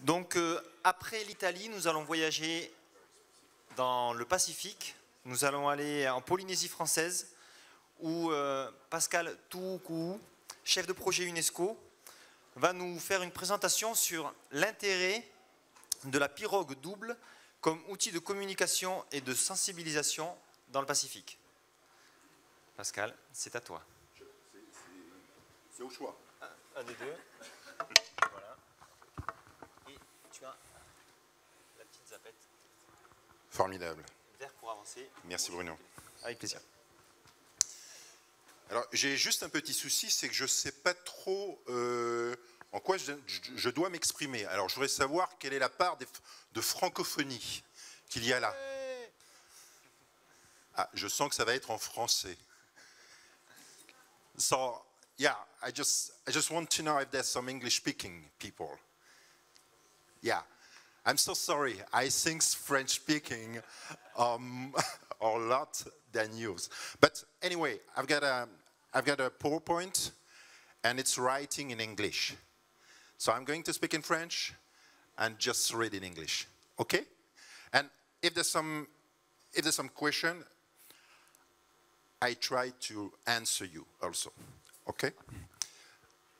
Donc, après l'Italie, nous allons voyager dans le Pacifique. Nous allons aller en Polynésie française, où Pascal Toukou, chef de projet UNESCO, va nous faire une présentation sur l'intérêt de la pirogue double comme outil de communication et de sensibilisation dans le Pacifique. Pascal, c'est à toi. C'est au choix. Un des deux. Voilà. Et tu as la petite zapette. Formidable. Vert pour avancer. Merci Bruno. Avec plaisir. Alors j'ai juste un petit souci, c'est que je ne sais pas trop en quoi je dois m'exprimer. Alors je voudrais savoir quelle est la part de francophonie qu'il y a là. Ah, je sens que ça va être en français. So, yeah, I just want to know if there's some English-speaking people. Yeah, I'm so sorry. I think French-speaking are a lot than yours. But anyway, I've got a PowerPoint, and it's writing in English. So I'm going to speak in French, and just read in English. Okay? And if there's some question, I try to answer you also. OK?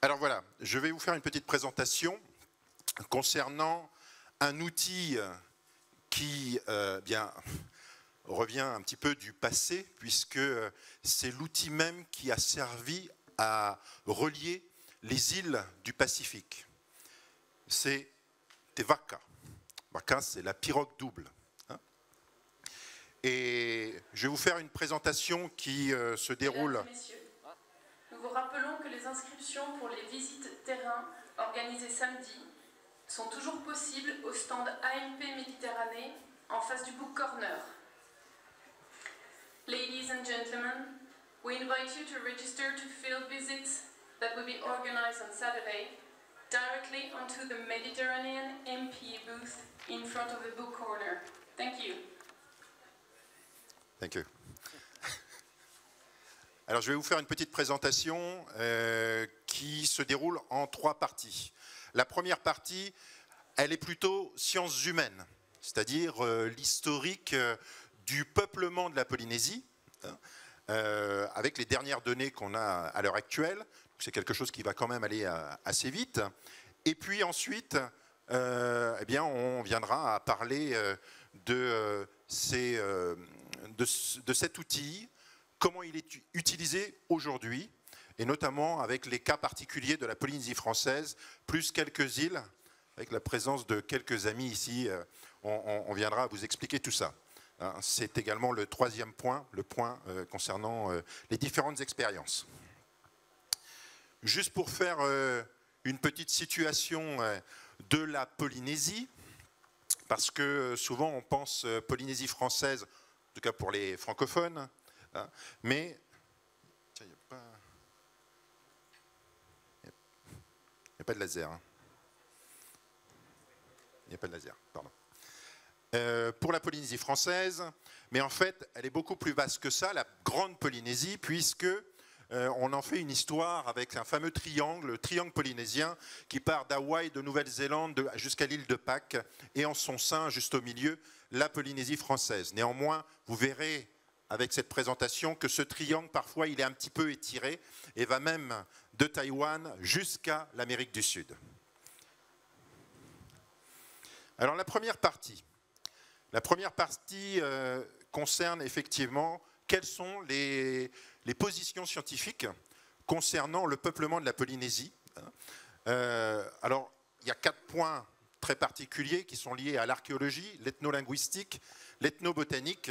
Alors voilà, je vais vous faire une petite présentation concernant un outil qui revient un petit peu du passé, puisque c'est l'outil même qui a servi à relier les îles du Pacifique. C'est Te Waka. Waka, c'est la pirogue double. Et je vais vous faire une présentation qui se déroule. Mesdames et messieurs, nous vous rappelons que les inscriptions pour les visites terrain organisées samedi sont toujours possibles au stand AMP Méditerranée en face du Book Corner. Ladies and gentlemen, we invite you to register to field visits that will be organized on Saturday directly onto the Mediterranean MP booth in front of the Book Corner. Thank you. Thank you. Alors, je vais vous faire une petite présentation qui se déroule en 3 parties. La première partie, elle est plutôt sciences humaines, c'est-à-dire l'historique du peuplement de la Polynésie, avec les dernières données qu'on a à l'heure actuelle. C'est quelque chose qui va quand même aller assez vite. Et puis ensuite, eh bien, on viendra à parler de cet outil, comment il est utilisé aujourd'hui, et notamment avec les cas particuliers de la Polynésie française, plus quelques îles, avec la présence de quelques amis ici, on viendra vous expliquer tout ça. C'est également le 3e point, le point concernant les différentes expériences. Juste pour faire une petite situation de la Polynésie, parce que souvent on pense Polynésie française, en tout cas pour les francophones, mais tiens, il n'y a pas de laser. Il n'y a pas de laser, pardon. Pour la Polynésie française, mais en fait, elle est beaucoup plus vaste que ça, la grande Polynésie, puisque on en fait une histoire avec un fameux triangle, le triangle polynésien, qui part d'Hawaï, de Nouvelle-Zélande jusqu'à l'île de Pâques, et en son sein, juste au milieu, la Polynésie française. Néanmoins, vous verrez avec cette présentation que ce triangle, parfois, il est un petit peu étiré, et va même de Taïwan jusqu'à l'Amérique du Sud. Alors, la première partie concerne effectivement quelles sont les positions scientifiques concernant le peuplement de la Polynésie. Alors, il y a 4 points très particuliers qui sont liés à l'archéologie, l'ethnolinguistique, l'ethnobotanique,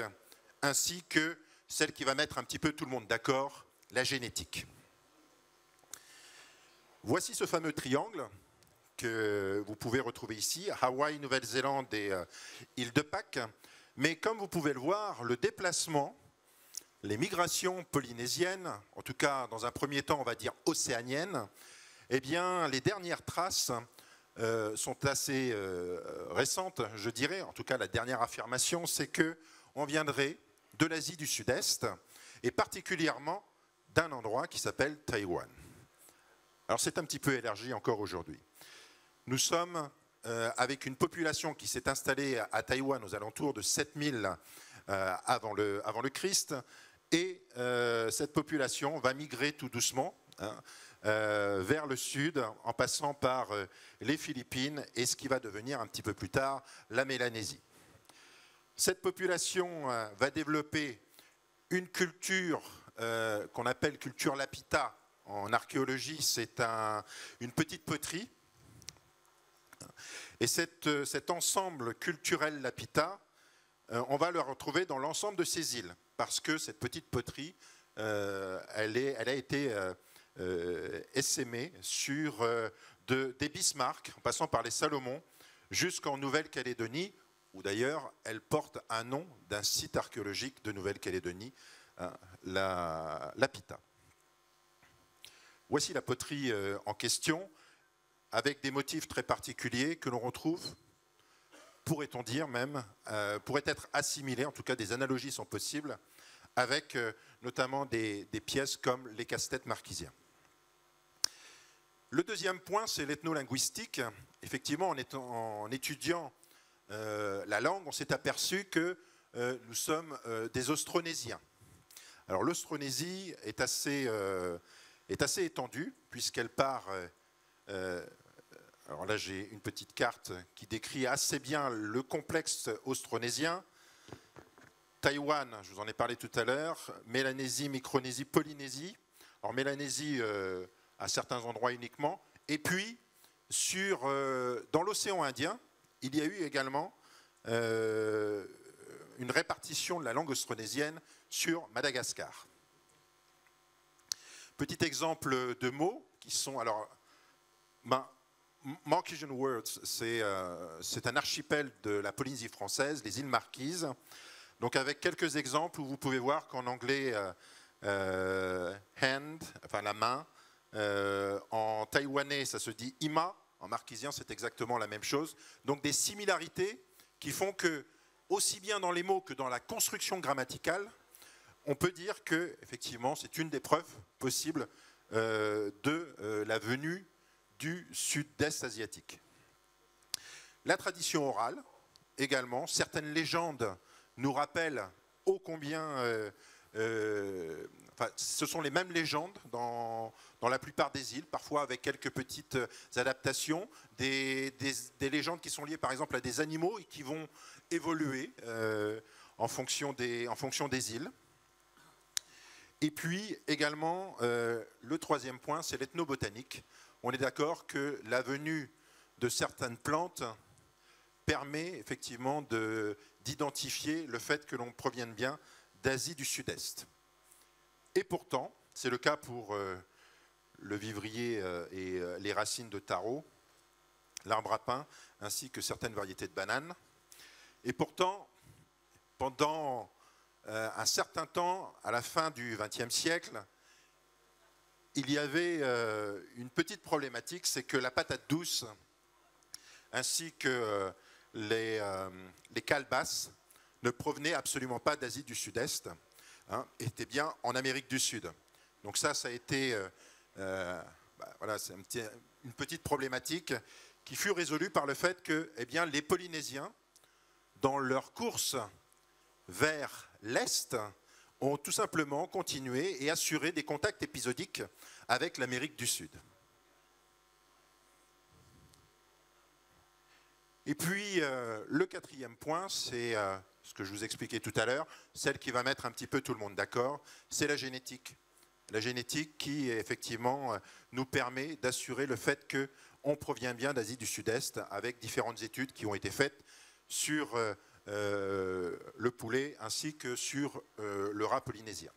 ainsi que celle qui va mettre un petit peu tout le monde d'accord, la génétique. Voici ce fameux triangle que vous pouvez retrouver ici, Hawaï, Nouvelle-Zélande et île de Pâques. Mais comme vous pouvez le voir, le déplacement, les migrations polynésiennes, en tout cas dans un premier temps on va dire océaniennes, eh bien les dernières traces sont assez récentes, je dirais. En tout cas la dernière affirmation, c'est qu'on viendrait de l'Asie du Sud-Est et particulièrement d'un endroit qui s'appelle Taïwan. Alors c'est un petit peu élargi encore aujourd'hui. Nous sommes avec une population qui s'est installée à Taïwan aux alentours de 7000 avant le Christ, et cette population va migrer tout doucement vers le sud en passant par les Philippines et ce qui va devenir un petit peu plus tard la Mélanésie. Cette population va développer une culture qu'on appelle culture lapita. En archéologie, c'est une petite poterie. Et cet ensemble culturel lapita, on va le retrouver dans l'ensemble de ces îles, parce que cette petite poterie, elle a été essaimée sur des Bismarck, en passant par les Salomon, jusqu'en Nouvelle-Calédonie, où d'ailleurs elle porte un nom d'un site archéologique de Nouvelle-Calédonie, la Pita. Voici la poterie en question, avec des motifs très particuliers que l'on retrouve, pourrait-on dire même, pourrait être assimilés, en tout cas des analogies sont possibles, avec notamment des pièces comme les casse-têtes marquisiens. Le deuxième point, c'est l'ethnolinguistique. Effectivement, en étudiant la langue, on s'est aperçu que nous sommes des Austronésiens. Alors l'Austronésie est assez étendue, puisqu'elle part... alors là, j'ai une petite carte qui décrit assez bien le complexe austronésien. Taïwan, je vous en ai parlé tout à l'heure, Mélanésie, Micronésie, Polynésie. Alors Mélanésie à certains endroits uniquement. Et puis, dans l'océan Indien, il y a eu également une répartition de la langue austronésienne sur Madagascar. Petit exemple de mots qui sont... Alors, Marquisian Words, c'est un archipel de la Polynésie française, les îles Marquises. Donc avec quelques exemples où vous pouvez voir qu'en anglais, hand, enfin la main, en taïwanais ça se dit ima, en marquisien c'est exactement la même chose. Donc des similarités qui font que, aussi bien dans les mots que dans la construction grammaticale, on peut dire que effectivement c'est une des preuves possibles de la venue du sud-est asiatique. La tradition orale, également, certaines légendes nous rappellent ô combien... ce sont les mêmes légendes dans la plupart des îles, parfois avec quelques petites adaptations, des légendes qui sont liées par exemple à des animaux et qui vont évoluer en fonction des îles. Et puis également, le troisième point, c'est l'ethnobotanique. On est d'accord que la venue de certaines plantes permet effectivement d'identifier le fait que l'on provienne bien d'Asie du Sud-Est. Et pourtant, c'est le cas pour le vivrier et les racines de taro, l'arbre à pain, ainsi que certaines variétés de bananes. Et pourtant, pendant un certain temps, à la fin du XXe siècle, il y avait une petite problématique, c'est que la patate douce, ainsi que les calebasses, ne provenaient absolument pas d'Asie du Sud-Est, étaient bien en Amérique du Sud. Donc ça a été voilà, c'est une petite problématique qui fut résolue par le fait que les Polynésiens, dans leur course vers l'Est, ont tout simplement continué et assuré des contacts épisodiques avec l'Amérique du Sud. Et puis, le quatrième point, c'est ce que je vous expliquais tout à l'heure, celle qui va mettre un petit peu tout le monde d'accord, c'est la génétique. La génétique qui, effectivement, nous permet d'assurer le fait qu'on provient bien d'Asie du Sud-Est, avec différentes études qui ont été faites sur le poulet ainsi que sur le rat polynésien.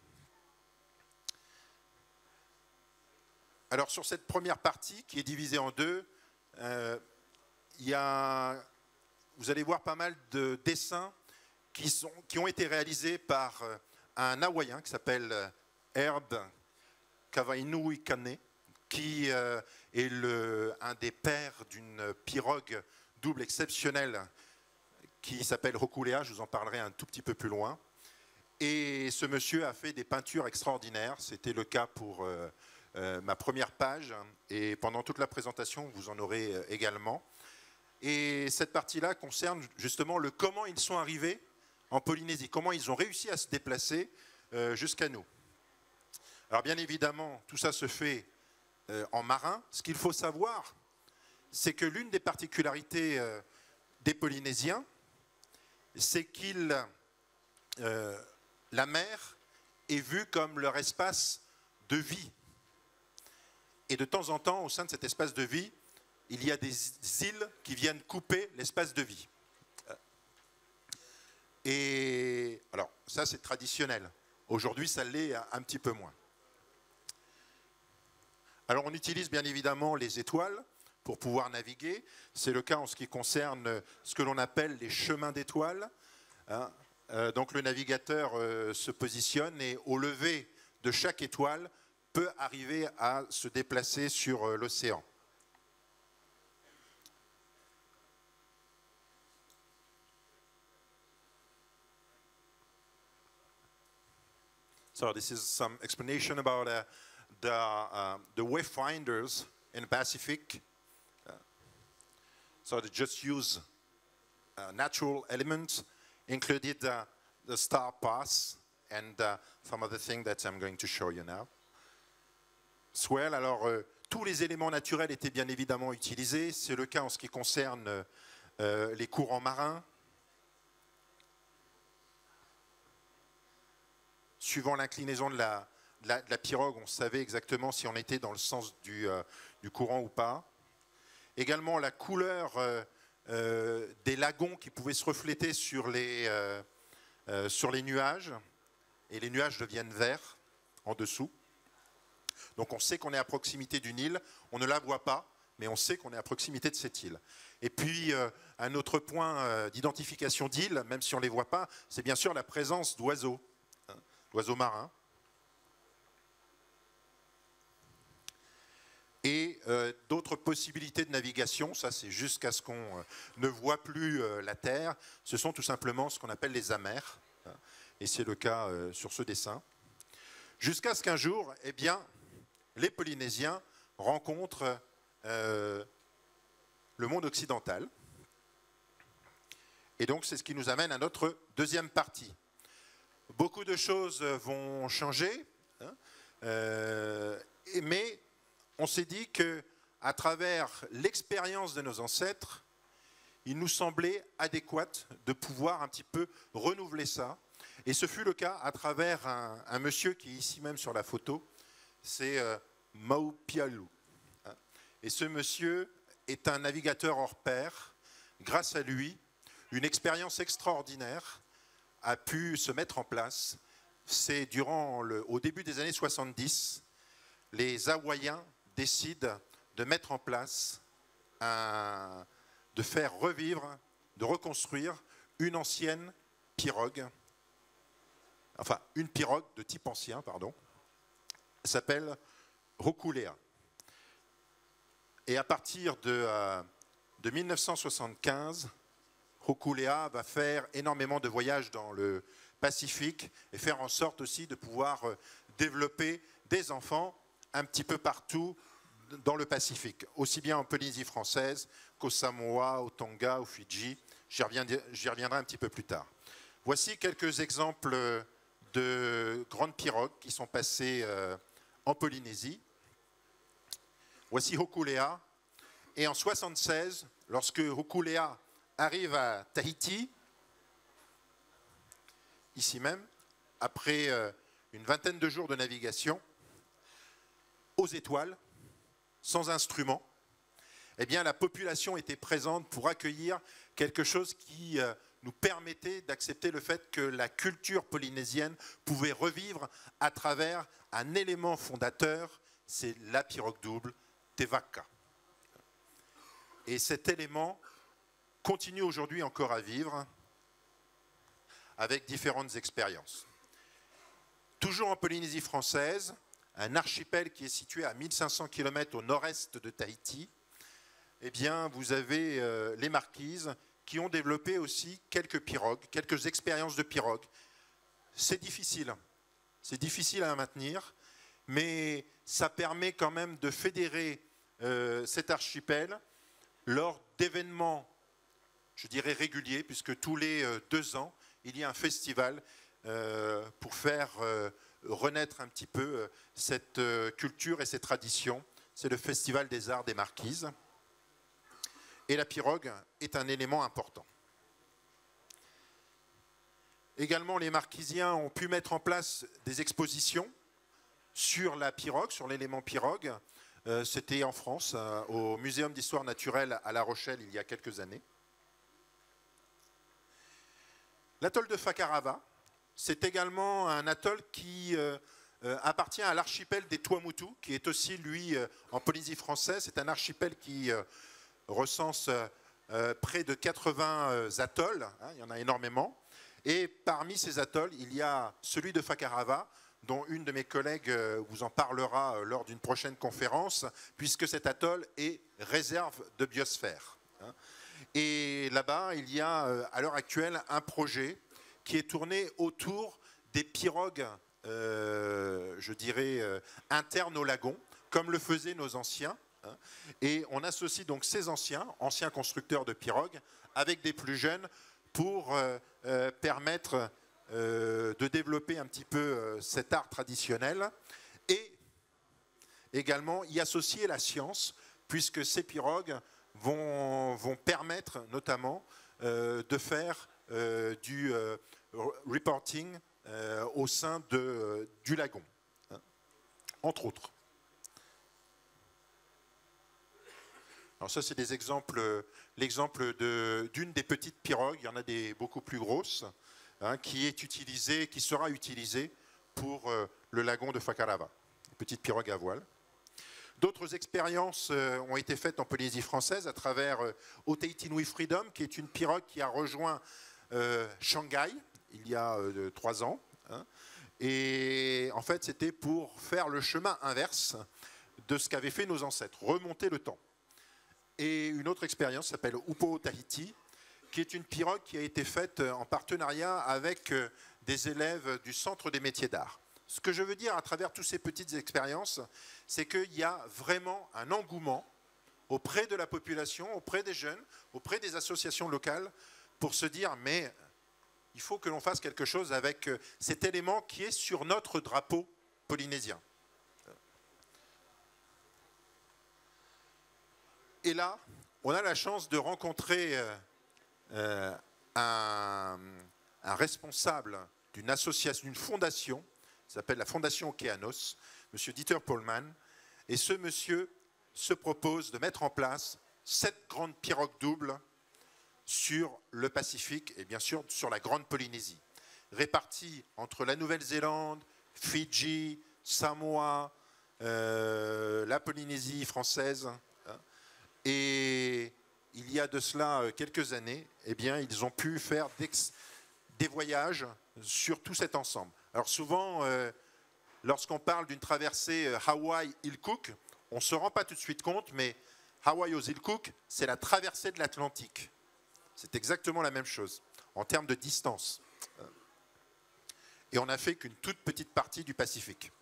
Alors sur cette première partie qui est divisée en deux, vous allez voir pas mal de dessins qui ont été réalisés par un Hawaïen qui s'appelle Erd Kavainui-Kane, qui est un des pères d'une pirogue double exceptionnelle qui s'appelle Hokulea, je vous en parlerai un tout petit peu plus loin. Et ce monsieur a fait des peintures extraordinaires, c'était le cas pour ma première page, et pendant toute la présentation, vous en aurez également. Et cette partie-là concerne justement le comment ils sont arrivés en Polynésie, comment ils ont réussi à se déplacer jusqu'à nous. Alors bien évidemment, tout ça se fait en marin. Ce qu'il faut savoir, c'est que l'une des particularités des Polynésiens, c'est la mer est vue comme leur espace de vie. Et de temps en temps, au sein de cet espace de vie, il y a des îles qui viennent couper l'espace de vie. Et alors, ça c'est traditionnel. Aujourd'hui, ça l'est un petit peu moins. Alors, on utilise bien évidemment les étoiles pour pouvoir naviguer. C'est le cas en ce qui concerne ce que l'on appelle les chemins d'étoiles. Donc, le navigateur se positionne et au lever de chaque étoile peut arriver à se déplacer sur l'océan. So this is some explanation about the wayfinders in the Pacific. So they just use natural elements, included the star path and some other thing that I'm going to show you now. Swell, alors tous les éléments naturels étaient bien évidemment utilisés. C'est le cas en ce qui concerne les courants marins. Suivant l'inclinaison de la pirogue, on savait exactement si on était dans le sens du courant ou pas. Également la couleur des lagons qui pouvaient se refléter sur les nuages. Et les nuages deviennent verts en dessous. Donc on sait qu'on est à proximité d'une île. On ne la voit pas, mais on sait qu'on est à proximité de cette île. Et puis un autre point d'identification d'île, même si on ne les voit pas, c'est bien sûr la présence d'oiseaux. Oiseaux marins. Et d'autres possibilités de navigation, ça c'est jusqu'à ce qu'on ne voit plus la terre, ce sont tout simplement ce qu'on appelle les amers, et c'est le cas sur ce dessin. Jusqu'à ce qu'un jour, eh bien, les Polynésiens rencontrent le monde occidental. Et donc c'est ce qui nous amène à notre deuxième partie. Beaucoup de choses vont changer, mais on s'est dit qu'à travers l'expérience de nos ancêtres, il nous semblait adéquat de pouvoir un petit peu renouveler ça. Et ce fut le cas à travers un monsieur qui est ici même sur la photo, c'est Maupialu. Et ce monsieur est un navigateur hors pair. Grâce à lui, une expérience extraordinaire a pu se mettre en place. C'est au début des années 70, les Hawaïens décident de mettre en place, de faire revivre, de reconstruire une ancienne pirogue, enfin une pirogue de type ancien, pardon, s'appelle Hokulea. Et à partir de 1975, Hokulea va faire énormément de voyages dans le Pacifique et faire en sorte aussi de pouvoir développer des enfants un petit peu partout dans le Pacifique, aussi bien en Polynésie française qu'au Samoa, au Tonga, au Fidji. J'y reviendrai un petit peu plus tard. Voici quelques exemples de grandes pirogues qui sont passées en Polynésie. Voici Hokulea. Et en 1976, lorsque Hokulea arrive à Tahiti, ici même, après une vingtaine de jours de navigation, aux étoiles, sans instruments, eh bien, la population était présente pour accueillir quelque chose qui nous permettait d'accepter le fait que la culture polynésienne pouvait revivre à travers un élément fondateur, c'est la pirogue double, Te Vaka. Et cet élément continue aujourd'hui encore à vivre avec différentes expériences. Toujours en Polynésie française, un archipel qui est situé à 1500 km au nord-est de Tahiti, eh bien, vous avez les Marquises qui ont développé aussi quelques pirogues, quelques expériences de pirogues. C'est difficile à maintenir, mais ça permet quand même de fédérer cet archipel lors d'événements je dirais régulier, puisque tous les 2 ans, il y a un festival pour faire renaître un petit peu cette culture et ces traditions. C'est le Festival des Arts des Marquises. Et la pirogue est un élément important. Également, les Marquisiens ont pu mettre en place des expositions sur la pirogue, sur l'élément pirogue. C'était en France, au Muséum d'histoire naturelle à La Rochelle, il y a quelques années. L'atoll de Fakarava, c'est également un atoll qui appartient à l'archipel des Tuamotu, qui est aussi, lui, en Polynésie française. C'est un archipel qui recense près de 80 atolls, hein, il y en a énormément. Et parmi ces atolls, il y a celui de Fakarava, dont une de mes collègues vous en parlera lors d'une prochaine conférence, puisque cet atoll est réserve de biosphère. Et là-bas, il y a à l'heure actuelle un projet qui est tourné autour des pirogues, je dirais, internes au lagon, comme le faisaient nos anciens. Et on associe donc ces anciens constructeurs de pirogues, avec des plus jeunes pour permettre de développer un petit peu cet art traditionnel et également y associer la science, puisque ces pirogues vont permettre notamment de faire du reporting au sein du lagon, hein, entre autres. Alors ça, c'est des exemples, l'exemple d'une des petites pirogues, il y en a des beaucoup plus grosses, hein, qui sera utilisée pour le lagon de Fakarava, petite pirogue à voile. D'autres expériences ont été faites en Polynésie française à travers Oteitinui Freedom, qui est une pirogue qui a rejoint Shanghai il y a 3 ans. Hein, et en fait, c'était pour faire le chemin inverse de ce qu'avaient fait nos ancêtres, remonter le temps. Et une autre expérience s'appelle Upo Tahiti, qui est une pirogue qui a été faite en partenariat avec des élèves du Centre des métiers d'art. Ce que je veux dire à travers toutes ces petites expériences, c'est qu'il y a vraiment un engouement auprès de la population, auprès des jeunes, auprès des associations locales, pour se dire, mais il faut que l'on fasse quelque chose avec cet élément qui est sur notre drapeau polynésien. Et là, on a la chance de rencontrer un responsable d'une association, d'une fondation, qui s'appelle la Fondation Okeanos, M. Dieter Pohlmann. Et ce monsieur se propose de mettre en place 7 grandes pirogues doubles sur le Pacifique et bien sûr sur la Grande Polynésie, réparties entre la Nouvelle-Zélande, Fidji, Samoa, la Polynésie française. Et il y a de cela quelques années, eh bien, ils ont pu faire des voyages sur tout cet ensemble. Alors souvent, lorsqu'on parle d'une traversée Hawaï-Île Cook, on ne se rend pas tout de suite compte, mais Hawaï aux îles Cook, c'est la traversée de l'Atlantique. C'est exactement la même chose, en termes de distance. Et on n'a fait qu'une toute petite partie du Pacifique.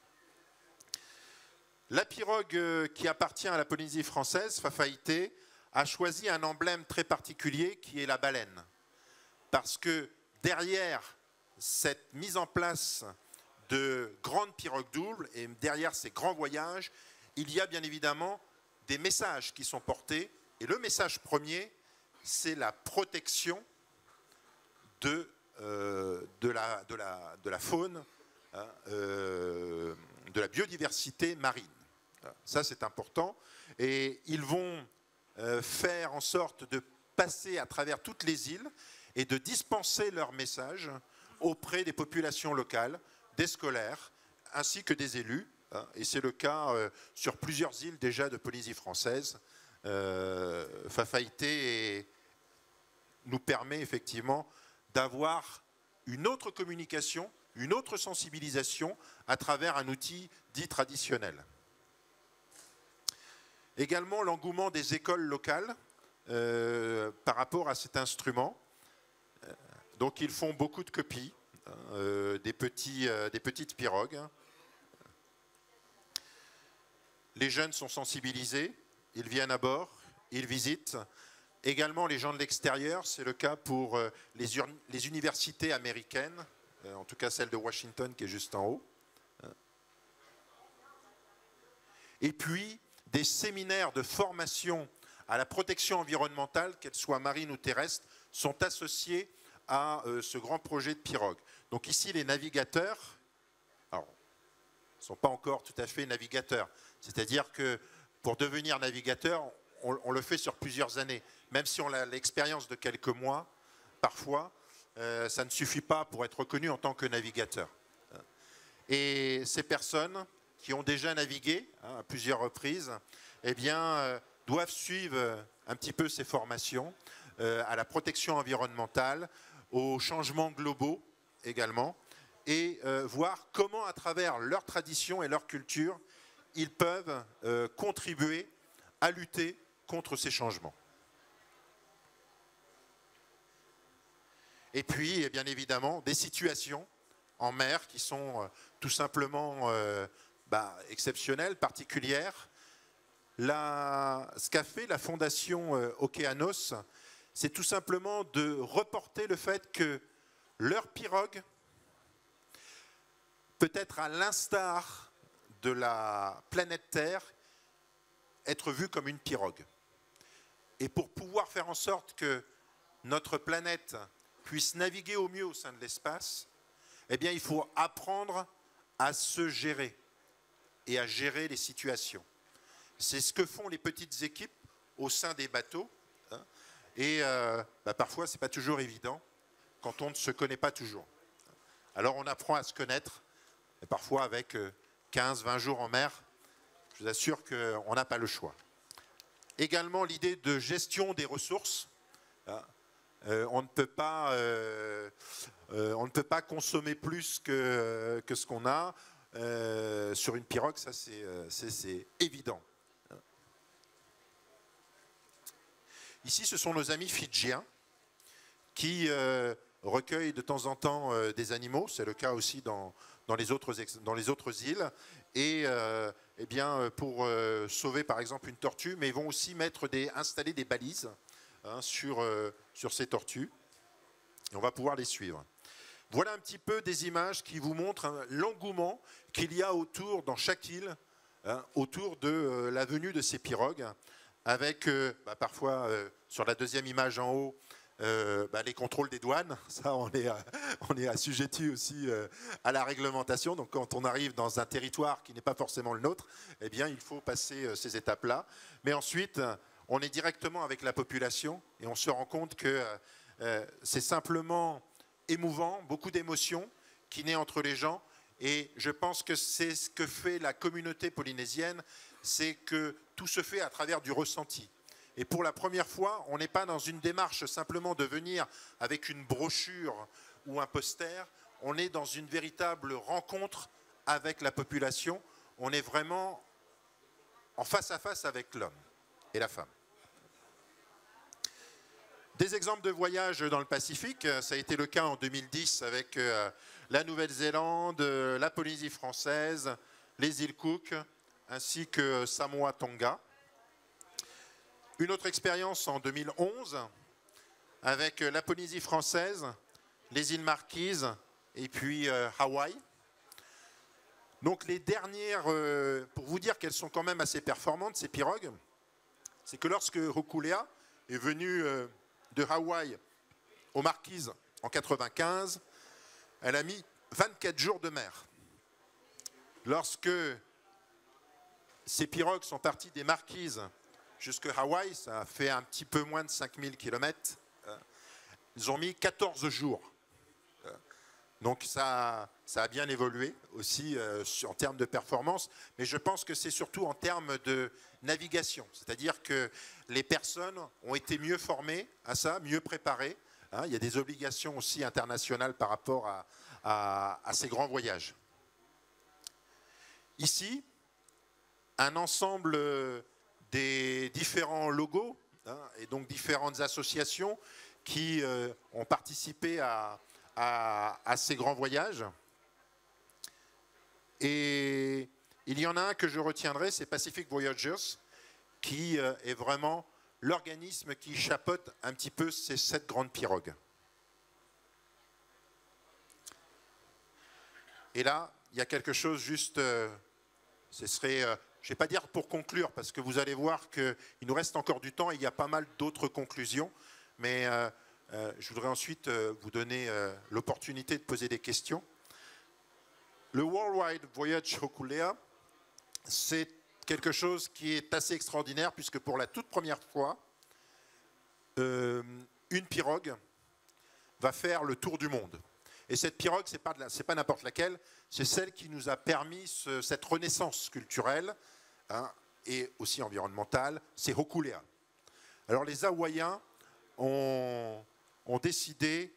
La pirogue qui appartient à la Polynésie française, Fafaïté, a choisi un emblème très particulier qui est la baleine. Parce que derrière cette mise en place de grandes pirogues doubles et derrière ces grands voyages, il y a bien évidemment des messages qui sont portés. Et le message premier, c'est la protection de la faune, hein, de la biodiversité marine. Ça, c'est important. Et ils vont faire en sorte de passer à travers toutes les îles et de dispenser leur message auprès des populations locales, des scolaires, ainsi que des élus. Et c'est le cas sur plusieurs îles déjà de Polynésie française. Fafaïté nous permet effectivement d'avoir une autre communication, une autre sensibilisation à travers un outil dit traditionnel. Également l'engouement des écoles locales par rapport à cet instrument. Donc ils font beaucoup de copies, des petites pirogues. Les jeunes sont sensibilisés, ils viennent à bord, ils visitent. Également les gens de l'extérieur, c'est le cas pour les universités américaines, en tout cas celle de Washington qui est juste en haut. Et puis des séminaires de formation à la protection environnementale, qu'elle soit marine ou terrestre, sont associés à ce grand projet de pirogue. Donc ici, les navigateurs, alors, ne sont pas encore tout à fait navigateurs. C'est-à-dire que pour devenir navigateur, on le fait sur plusieurs années. Même si on a l'expérience de quelques mois, parfois, ça ne suffit pas pour être reconnu en tant que navigateur. Et ces personnes qui ont déjà navigué à plusieurs reprises, eh bien, doivent suivre un petit peu ces formations à la protection environnementale, aux changements globaux également, et voir comment, à travers leur tradition et leur culture, ils peuvent contribuer à lutter contre ces changements. Et puis, bien évidemment, des situations en mer qui sont tout simplement exceptionnelles, particulières. Ce qu'a fait la Fondation Okeanos, c'est tout simplement de reporter le fait que leur pirogue, peut-être à l'instar de la planète Terre, être vue comme une pirogue. Et pour pouvoir faire en sorte que notre planète puisse naviguer au mieux au sein de l'espace, eh bien, il faut apprendre à se gérer et à gérer les situations. C'est ce que font les petites équipes au sein des bateaux. Et parfois, ce n'est pas toujours évident quand on ne se connaît pas toujours. Alors, on apprend à se connaître, et parfois avec 15-20 jours en mer, je vous assure qu'on n'a pas le choix. Également, l'idée de gestion des ressources. On ne peut pas consommer plus que ce qu'on a sur une pirogue, ça c'est évident. Ici, ce sont nos amis fidjiens qui recueillent de temps en temps des animaux. C'est le cas aussi dans les autres îles. Et eh bien, pour sauver par exemple une tortue, mais ils vont aussi installer des balises sur ces tortues. Et on va pouvoir les suivre. Voilà un petit peu des images qui vous montrent l'engouement qu'il y a dans chaque île, autour de la venue de ces pirogues, avec parfois sur la deuxième image en haut, les contrôles des douanes. Ça, on est assujetti aussi à la réglementation. Donc quand on arrive dans un territoire qui n'est pas forcément le nôtre, eh bien, il faut passer ces étapes-là. Mais ensuite, on est directement avec la population et on se rend compte que c'est simplement émouvant, beaucoup d'émotions qui naissent entre les gens. Et je pense que c'est ce que fait la communauté polynésienne, c'est que tout se fait à travers du ressenti. Et pour la première fois, on n'est pas dans une démarche simplement de venir avec une brochure ou un poster, on est dans une véritable rencontre avec la population, on est vraiment en face à face avec l'homme et la femme. Des exemples de voyages dans le Pacifique, ça a été le cas en 2010 avec la Nouvelle-Zélande, la Polynésie française, les îles Cook, ainsi que Samoa Tonga. Une autre expérience en 2011 avec la Polynésie française, les îles Marquises et puis Hawaï. Donc les dernières, pour vous dire qu'elles sont quand même assez performantes, ces pirogues, c'est que lorsque Hokulea est venu de Hawaï aux Marquises en 1995, elle a mis 24 jours de mer. Lorsque ces pirogues sont parties des Marquises jusqu'à Hawaï, ça a fait un petit peu moins de 5000 km, ils ont mis 14 jours. Donc ça a bien évolué aussi en termes de performance, mais je pense que c'est surtout en termes de navigation. C'est-à-dire que les personnes ont été mieux formées à ça, mieux préparées. Il y a des obligations aussi internationales par rapport à ces grands voyages. Ici, un ensemble des différents logos et donc différentes associations qui ont participé à ces grands voyages. Et il y en a un que je retiendrai, c'est Pacific Voyagers, qui est vraiment l'organisme qui chapeaute un petit peu ces 7 grandes pirogues. Et là, il y a quelque chose juste, ce serait, je ne vais pas dire pour conclure, parce que vous allez voir qu'il nous reste encore du temps et il y a pas mal d'autres conclusions, mais je voudrais ensuite vous donner l'opportunité de poser des questions. Le Worldwide Voyage Hokulea, c'est quelque chose qui est assez extraordinaire, puisque pour la toute première fois, une pirogue va faire le tour du monde. Et cette pirogue, ce n'est pas n'importe laquelle, c'est celle qui nous a permis cette renaissance culturelle, hein, et aussi environnementale, c'est Hokulea. Alors les Hawaïens ont décidé,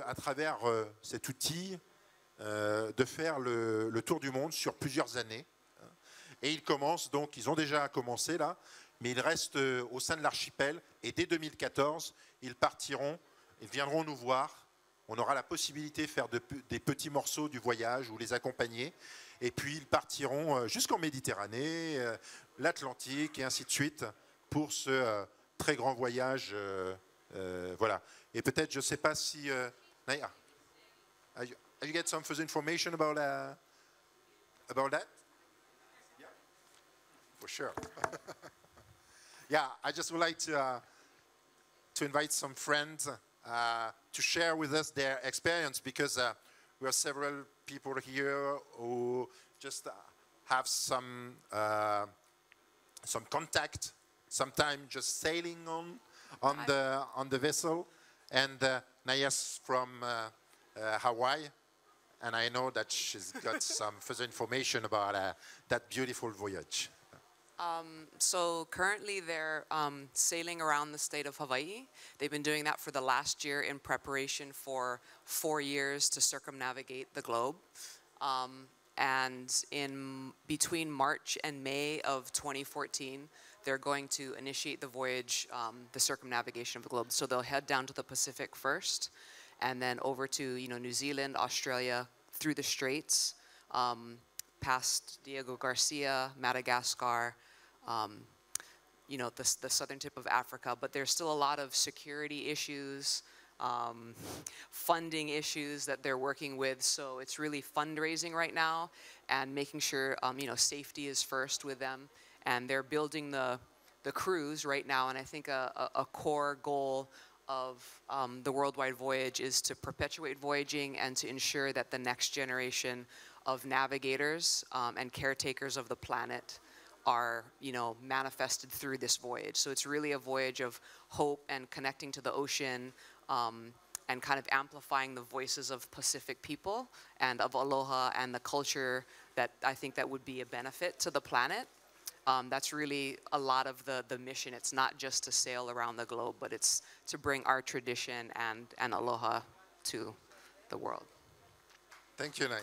à travers cet outil, de faire le tour du monde sur plusieurs années. Et ils commencent, donc ils ont déjà commencé là, mais ils restent au sein de l'archipel, et dès 2014, ils partiront, ils viendront nous voir. On aura la possibilité de faire des petits morceaux du voyage ou les accompagner. Et puis ils partiront jusqu'en Méditerranée, l'Atlantique et ainsi de suite pour ce très grand voyage. Voilà. Et peut-être, je ne sais pas si... Naya, have you get some further information about that? Yeah, for sure. Yeah, I just would like to invite some friends to share with us their experience, because we have several people here who just have some contact, sometimes just sailing on the vessel, and Naya's from Hawaii, and I know that she's got some further information about that beautiful voyage. So currently they're sailing around the state of Hawaii. They've been doing that for the last year in preparation for 4 years to circumnavigate the globe. And between March and May of 2014, they're going to initiate the voyage, the circumnavigation of the globe. So they'll head down to the Pacific first, and then over to New Zealand, Australia, through the Straits, past Diego Garcia, Madagascar, the southern tip of Africa. But there's still a lot of security issues, funding issues that they're working with. So it's really fundraising right now and making sure safety is first with them. And they're building the cruise right now. And I think a core goal of the Worldwide Voyage is to perpetuate voyaging and to ensure that the next generation of navigators and caretakers of the planet are, manifested through this voyage. So it's really a voyage of hope and connecting to the ocean, and kind of amplifying the voices of Pacific people and of aloha and the culture that I think that would be a benefit to the planet. That's really a lot of the mission. It's not just to sail around the globe, but it's to bring our tradition and aloha to the world. Thank you, Naya.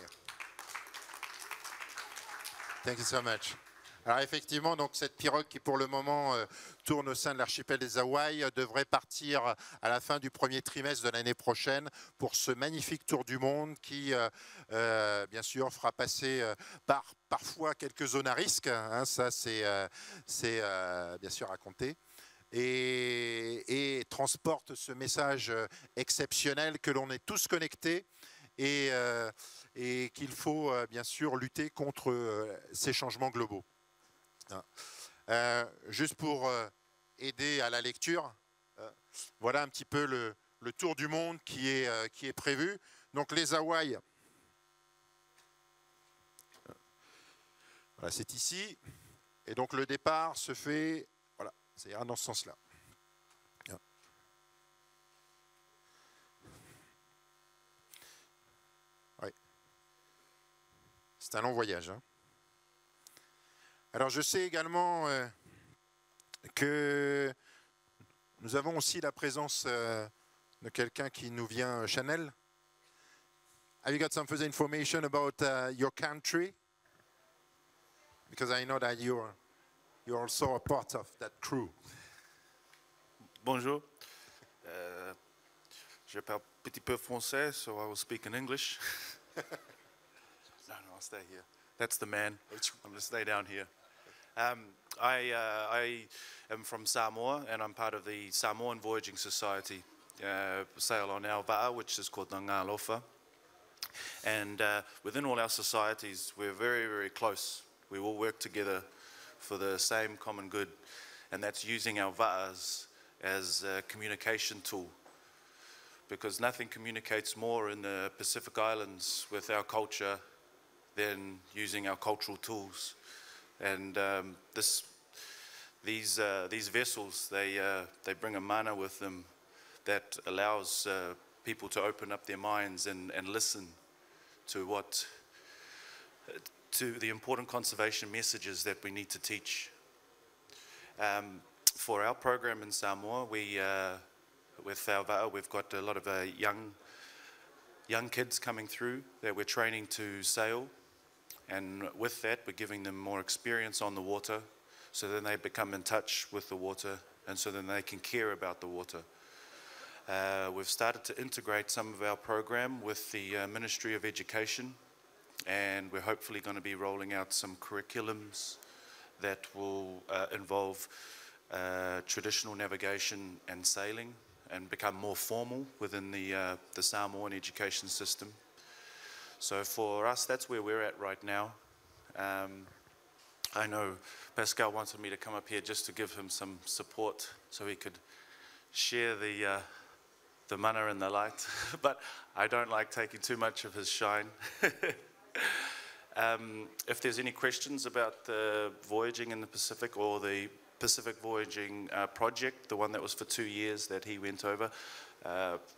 Thank you so much. Alors effectivement, donc cette pirogue qui pour le moment tourne au sein de l'archipel des Hawaï devrait partir à la fin du premier trimestre de l'année prochaine pour ce magnifique tour du monde qui, bien sûr, fera passer parfois quelques zones à risque. Hein, ça, c'est bien sûr à compter. Et transporte ce message exceptionnel que l'on est tous connectés et qu'il faut bien sûr lutter contre ces changements globaux. Juste pour aider à la lecture, voilà un petit peu le tour du monde qui est prévu. Donc les Hawaï, voilà, c'est ici, et donc le départ se fait, voilà, ça ira dans ce sens-là. Oui. C'est un long voyage, hein. Alors je sais également que nous avons aussi la présence de quelqu'un qui nous vient, Chanel. Have you got some further information about your country? Because I know that you're also a part of that crew. Bonjour. Je parle un petit peu français, so I will speak in English. No, I'll stay here. That's the man. I'm going to stay down here. I am from Samoa, and I'm part of the Samoan Voyaging Society. Sail on our va'a, which is called the Ngā Lofa. And within all our societies, we're very, very close. We all work together for the same common good, and that's using our va'as as a communication tool. Because nothing communicates more in the Pacific Islands with our culture than using our cultural tools. And these vessels, they bring a mana with them that allows people to open up their minds and listen to the important conservation messages that we need to teach. For our program in Samoa, with our va'a, we've got a lot of young kids coming through that we're training to sail, and with that we're giving them more experience on the water, so then they become in touch with the water, and so then they can care about the water. We've started to integrate some of our program with the Ministry of Education, and we're hopefully going to be rolling out some curriculums that will involve traditional navigation and sailing, and become more formal within the Samoan education system. So for us, that's where we're at right now. I know Pascal wanted me to come up here just to give him some support so he could share the mana and the light, but I don't like taking too much of his shine. If there's any questions about the voyaging in the Pacific, or the Pacific Voyaging project, the one that was for 2 years that he went over,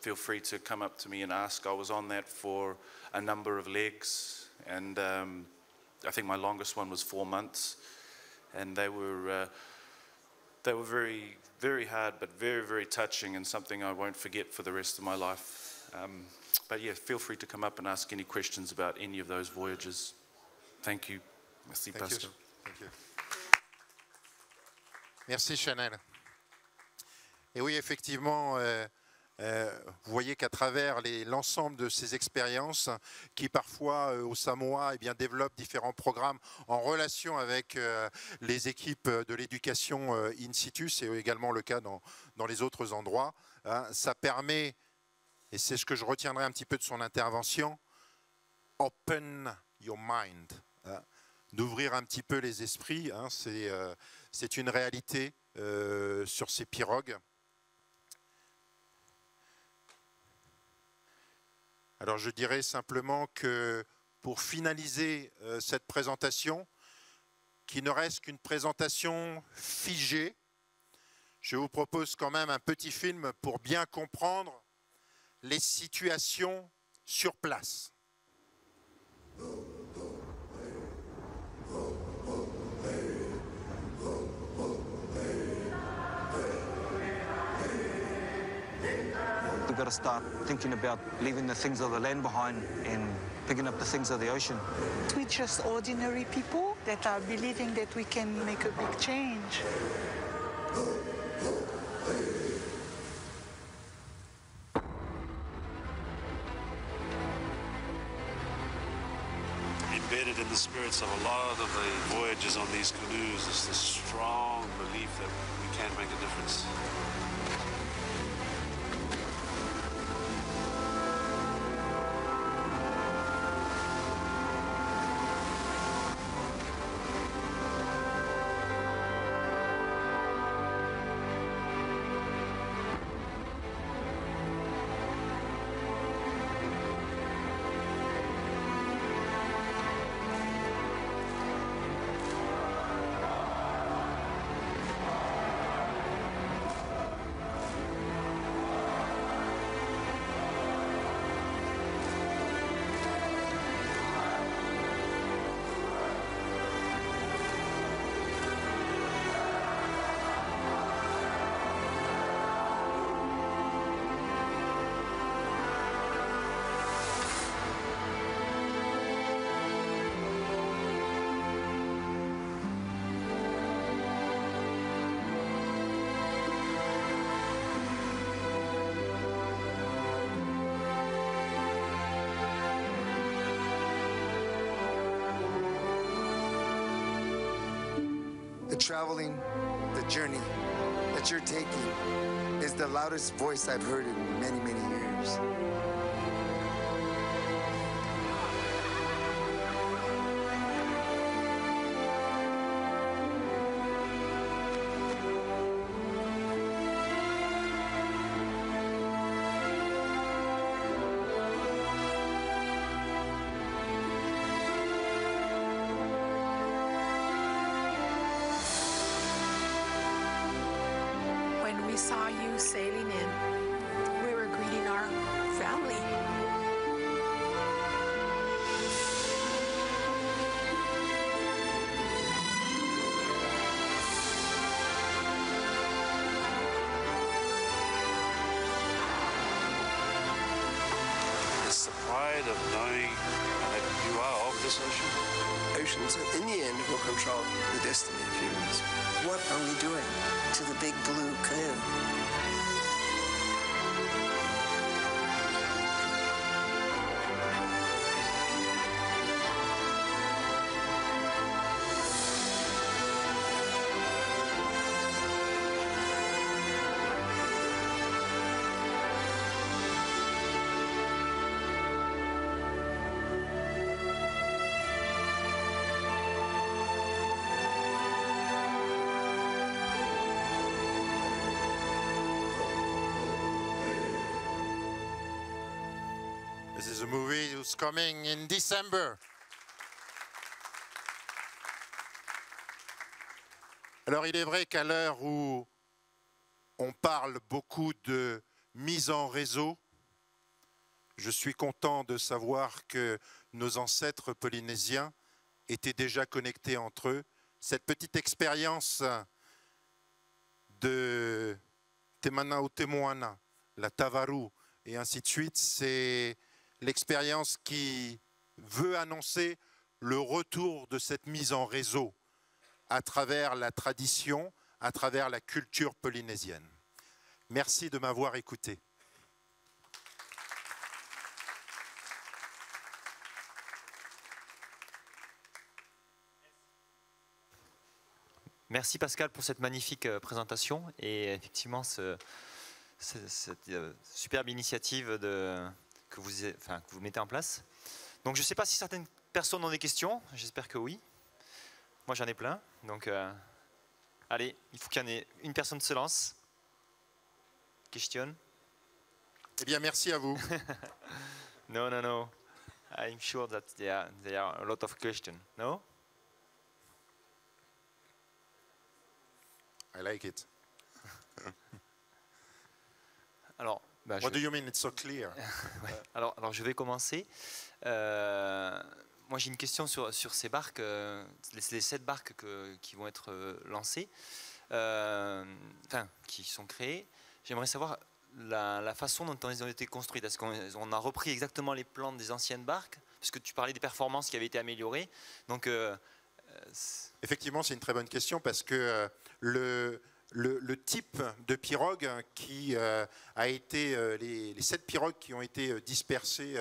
feel free to come up to me and ask. I was on that for a number of legs, and I think my longest one was 4 months, and they were very, very hard, but very, very touching, and something I won't forget for the rest of my life. But yeah, feel free to come up and ask any questions about any of those voyages. Thank you. Merci, Pascal. Thank you. Merci Chanel. Et oui, effectivement, vous voyez qu'à travers l'ensemble de ces expériences, qui parfois au Samoa développent différents programmes en relation avec les équipes de l'éducation in situ, c'est également le cas dans les autres endroits, hein, ça permet, et c'est ce que je retiendrai un petit peu de son intervention, open your mind, hein, d'ouvrir un petit peu les esprits, hein, c'est une réalité sur ces pirogues. Alors je dirais simplement que pour finaliser cette présentation, qui ne reste qu'une présentation figée, je vous propose quand même un petit film pour bien comprendre les situations sur place. We've got to start thinking about leaving the things of the land behind and picking up the things of the ocean. We're just ordinary people that are believing that we can make a big change. Embedded in the spirits of a lot of the voyages on these canoes is this strong belief that we can make a difference. traveling, the journey that you're taking is the loudest voice I've heard in many, many years. When we saw you sailing in, we were greeting our family. It's the pride of knowing that you are of this ocean. Oceans, in the end, will control the destiny of humans. What are we doing to the big blue canoe? This is a movie who's coming in December. Alors il est vrai qu'à l'heure où on parle beaucoup de mise en réseau, je suis content de savoir que nos ancêtres polynésiens étaient déjà connectés entre eux. Cette petite expérience de Te Manao Te Moana, la Tavaru et ainsi de suite, c'est l'expérience qui veut annoncer le retour de cette mise en réseau à travers la tradition, à travers la culture polynésienne. Merci de m'avoir écouté. Merci Pascal pour cette magnifique présentation et effectivement cette superbe initiative que vous mettez en place. Donc je ne sais pas si certaines personnes ont des questions, j'espère que oui. Moi j'en ai plein, donc allez, il faut qu'il y en ait une personne se lance. Questionne. Eh bien merci à vous. No. I'm sure that there are a lot of questions. No? I like it. Alors, What do you mean it's so clear? Ouais. Alors je vais commencer. Moi j'ai une question sur ces barques, les 7 barques qui vont être lancées, qui sont créées. J'aimerais savoir la façon dont elles ont été construites. Est-ce qu'on a repris exactement les plans des anciennes barques? Parce que tu parlais des performances qui avaient été améliorées. Donc, effectivement, c'est une très bonne question parce que le type de pirogue qui a été, les 7 pirogues qui ont été dispersées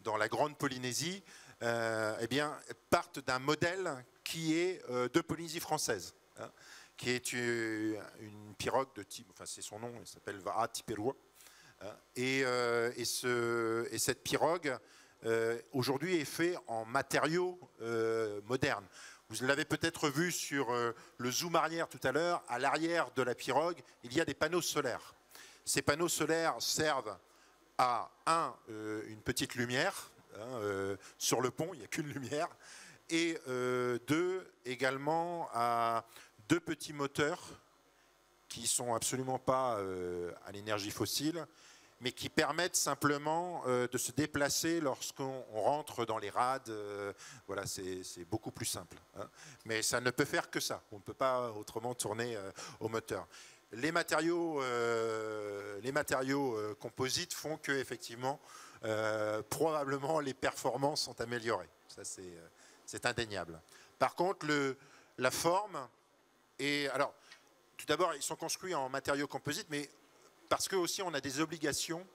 dans la Grande Polynésie, eh bien, partent d'un modèle qui est de Polynésie française, hein, qui est une pirogue de type, enfin c'est son nom, elle s'appelle Va'a Tiperua, hein, et cette pirogue aujourd'hui est faite en matériaux modernes. Vous l'avez peut-être vu sur le zoom arrière tout à l'heure, à l'arrière de la pirogue, il y a des panneaux solaires. Ces panneaux solaires servent à, une petite lumière, hein, sur le pont, il n'y a qu'une lumière, et 2, également à 2 petits moteurs qui ne sont absolument pas à l'énergie fossile, mais qui permettent simplement de se déplacer lorsqu'on rentre dans les rades. Voilà, c'est beaucoup plus simple, hein. Mais ça ne peut faire que ça. On ne peut pas autrement tourner au moteur. Les matériaux composites font que effectivement, probablement les performances sont améliorées. Ça, c'est indéniable. Par contre, la forme est... Alors, tout d'abord, ils sont construits en matériaux composites, mais parce que aussi on a des obligations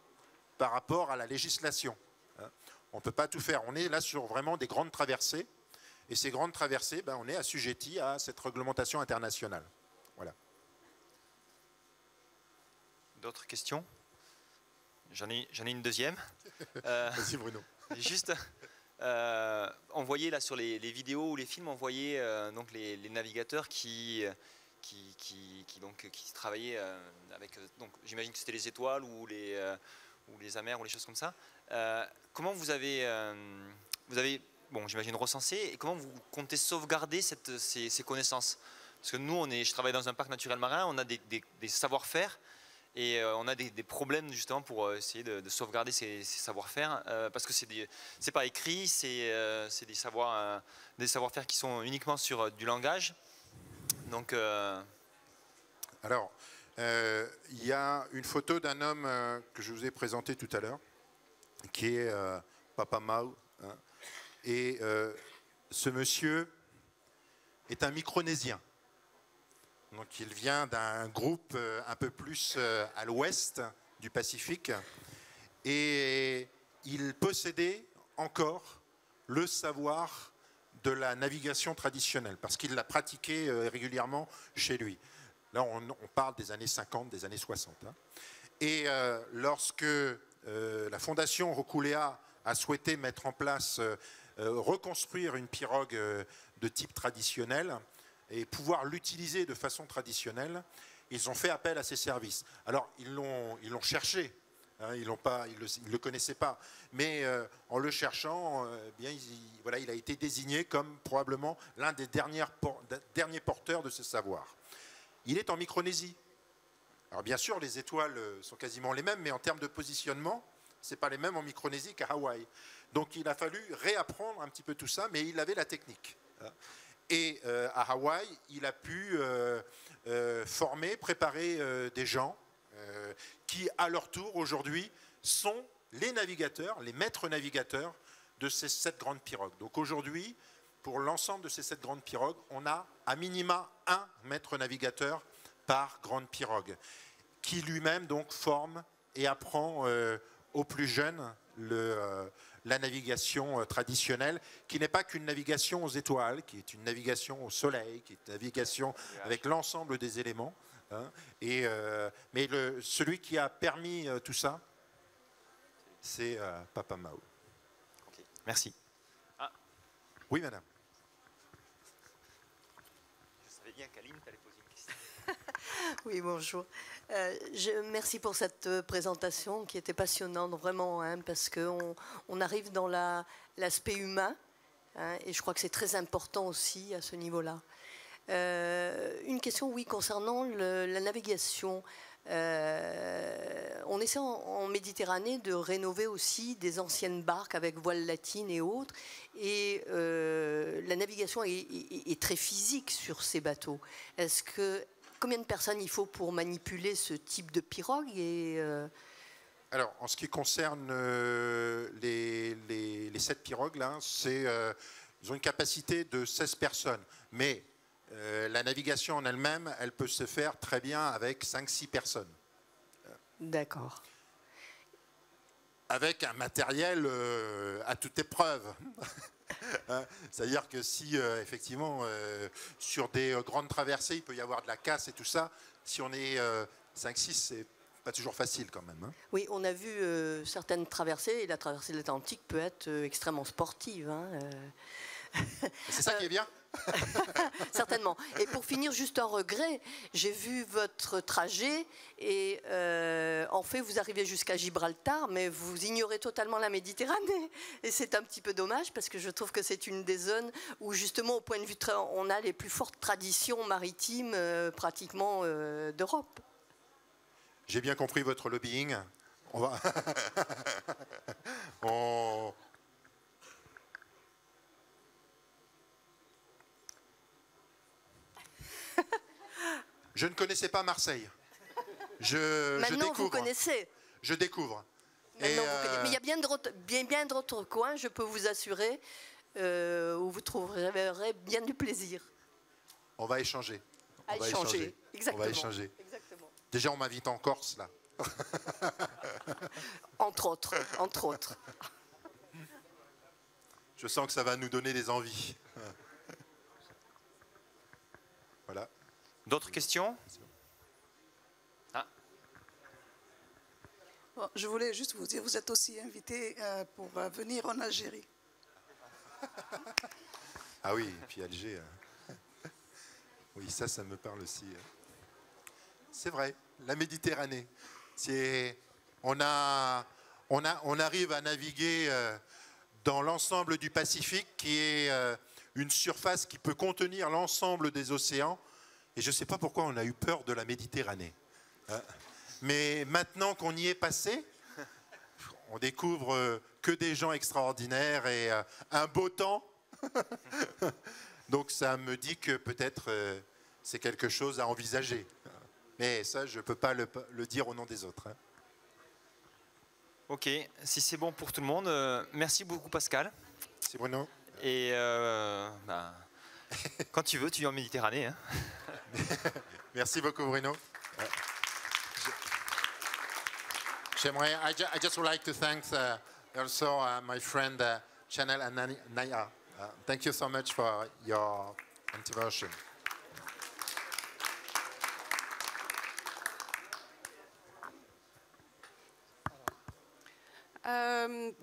par rapport à la législation. On ne peut pas tout faire. On est là sur vraiment des grandes traversées. Et ces grandes traversées, on est assujetti à cette réglementation internationale. Voilà. D'autres questions? J'en ai une deuxième. Vas-y Bruno. Juste, on voyait là sur les vidéos ou les films, on voyait donc les navigateurs qui travaillaient avec, donc j'imagine que c'était les étoiles ou les amers ou les choses comme ça. Comment vous avez bon, j'imagine recensé, et comment vous comptez sauvegarder ces connaissances? Parce que nous, je travaille dans un parc naturel marin, on a des savoir-faire. Et on a des problèmes justement pour essayer de sauvegarder ces savoir-faire parce que c'est pas écrit, c'est des savoir-faire qui sont uniquement sur du langage. Donc, alors, il y a une photo d'un homme que je vous ai présenté tout à l'heure, qui est Papa Mau. Hein, et ce monsieur est un Micronésien. Donc il vient d'un groupe un peu plus à l'ouest du Pacifique et il possédait encore le savoir de la navigation traditionnelle parce qu'il l'a pratiqué régulièrement chez lui. Là on parle des années 50, des années 60. Hein. Et lorsque la fondation Rokulea a souhaité mettre en place, reconstruire une pirogue de type traditionnel, et pouvoir l'utiliser de façon traditionnelle, ils ont fait appel à ses services. Alors, ils l'ont cherché, hein, ils ne le connaissaient pas, mais en le cherchant, voilà, il a été désigné comme probablement l'un des derniers porteurs de ce savoir. Il est en Micronésie. Alors, bien sûr, les étoiles sont quasiment les mêmes, mais en termes de positionnement, ce n'est pas les mêmes en Micronésie qu'à Hawaï. Donc, il a fallu réapprendre un petit peu tout ça, mais il avait la technique. Hein. Et à Hawaï, il a pu former, préparer des gens qui, à leur tour, aujourd'hui, sont les navigateurs, les maîtres navigateurs de ces 7 grandes pirogues. Donc aujourd'hui, pour l'ensemble de ces 7 grandes pirogues, on a à minima un maître navigateur par grande pirogue, qui lui-même donc forme et apprend aux plus jeunes la navigation traditionnelle, qui n'est pas qu'une navigation aux étoiles, qui est une navigation au soleil, qui est une navigation avec l'ensemble des éléments. Hein, mais celui qui a permis tout ça, c'est Papa Mau. Okay. Merci. Ah. Oui, madame. Je savais bien qu'Aline allait poser une question. Oui, bonjour. Merci pour cette présentation qui était passionnante, vraiment, hein, parce qu'on arrive dans l'aspect humain, hein, et je crois que c'est très important aussi à ce niveau-là. Une question, oui, concernant la navigation. On essaie en Méditerranée de rénover aussi des anciennes barques avec voile latine et autres, et la navigation est très physique sur ces bateaux. Combien de personnes il faut pour manipuler ce type de pirogue Alors, en ce qui concerne les 7 pirogues, là, ils ont une capacité de 16 personnes. Mais la navigation en elle-même, elle peut se faire très bien avec 5-6 personnes. D'accord. Avec un matériel à toute épreuve. C'est-à-dire que si, effectivement, sur des grandes traversées, il peut y avoir de la casse et tout ça, si on est 5-6, c'est pas toujours facile quand même. Hein. Oui, on a vu certaines traversées, et la traversée de l'Atlantique peut être extrêmement sportive. Hein, C'est ça qui est bien. Certainement. Et pour finir, juste un regret, j'ai vu votre trajet et en fait vous arrivez jusqu'à Gibraltar, mais vous ignorez totalement la Méditerranée. Et c'est un petit peu dommage parce que je trouve que c'est une des zones où justement au point de vue on a les plus fortes traditions maritimes pratiquement d'Europe. J'ai bien compris votre lobbying. On va... Je ne connaissais pas Marseille. Maintenant, vous connaissez. Je découvre. Mais il y a bien d'autres coins, je peux vous assurer, où vous trouverez bien du plaisir. On va échanger. Exactement. On va échanger. Exactement. Déjà, on m'invite en Corse, là. Entre autres. Je sens que ça va nous donner des envies. Voilà. D'autres questions? Bon, je voulais juste vous dire, vous êtes aussi invité pour venir en Algérie. Ah oui, et puis Alger. Oui, ça me parle aussi. C'est vrai, la Méditerranée. On arrive à naviguer dans l'ensemble du Pacifique, qui est une surface qui peut contenir l'ensemble des océans. Et je ne sais pas pourquoi on a eu peur de la Méditerranée. Mais maintenant qu'on y est passé, on découvre que des gens extraordinaires et un beau temps. Donc ça me dit que peut-être c'est quelque chose à envisager. Mais ça, je ne peux pas le dire au nom des autres. Ok, si c'est bon pour tout le monde, merci beaucoup Pascal. Merci Bruno. Et quand tu veux, tu viens en Méditerranée. Hein. Merci beaucoup Bruno. J'aimerais, I just would like to thank also my friend Chanel and Naya. Thank you so much for your intervention.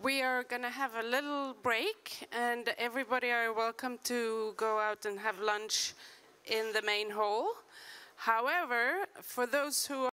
We are going to have a little break, and everybody are welcome to go out and have lunch in the main hall. However, for those who